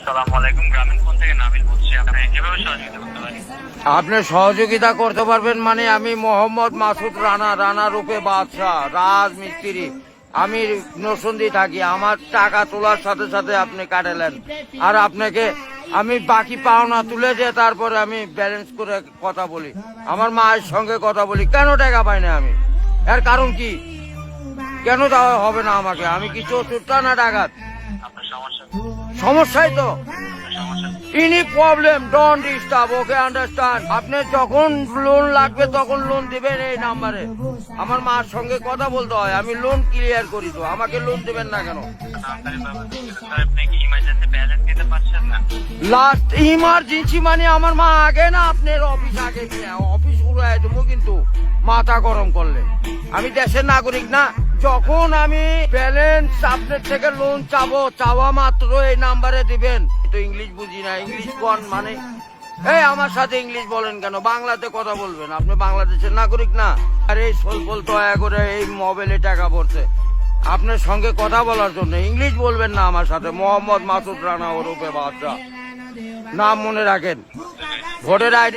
আসসালামু আলাইকুম, গ্রামীণ ফোন থেকে নাবিল বলছি। আপনি কিভাবে সহযোগিতা করতে পারি? আপনি সহযোগিতা করতে পারবেন মানে আমি মোহাম্মদ মাসুদ রানা রূপে বাদশাহ রাজমিস্ত্রি। আমি নরসিংদী থাকি। আমার টাকা তোলার সাথে সাথে আপনি কাটালেন, আর আপনাকে আমি বাকি পাওনা তুলে দিয়ে তারপরে আমি ব্যালেন্স করে কথা বলি, আমার মায়ের সঙ্গে কথা বলি। কেন টাকা পাই না আমি? এর কারণ কি? কেন দেওয়া হবে না আমাকে? আমি কি চতুর্থ না ডাকাত? আপনার সমস্যা সমস্যাই তো সমস্যা any problem don't disturb, okay understand. আপনি যখন লোন লাগবে তখন লোন দিবেন এই নাম্বারে। আমার মার সঙ্গে কথা বলতে হয়, আমি লোন ক্লিয়ার করি। তো আমাকে লোন দিবেন না কেন? তাড়াতাড়ি পাবেন। স্যার, আপনি কি ইমার্জেন্সি ব্যালেন্স দিতে পারছেন না? লাস্ট ইমার্জেন্সি মানে আমার মা আগে না আপনার অফিস আগে কিনা অফিস উড়াই দেবো কিন্তু মাথা গরম করলে। আমি দেশের নাগরিক না। যখন আমি ব্যালেন্স আপনার থেকে লোন চাওয়া মাত্র এই নাম্বারে দিবেন। তো ইংলিশ বুঝি না, ইংলিশ কোন মানে? এই আমার সাথে ইংলিশ বলেন কেন? বাংলাতে কথা বলবেন। আপনি বাংলাদেশের নাগরিক না? আর এই সলফল দয়া করে এই মোবাইলে টাকা পড়ছে আপনার সঙ্গে কথা বলার জন্য। ইংলিশ বলবেন না আমার সাথে। মোহাম্মদ মাসুদ রানা ওরফে বাদশাহ, নাম মনে রাখেন। ভোটের আইডি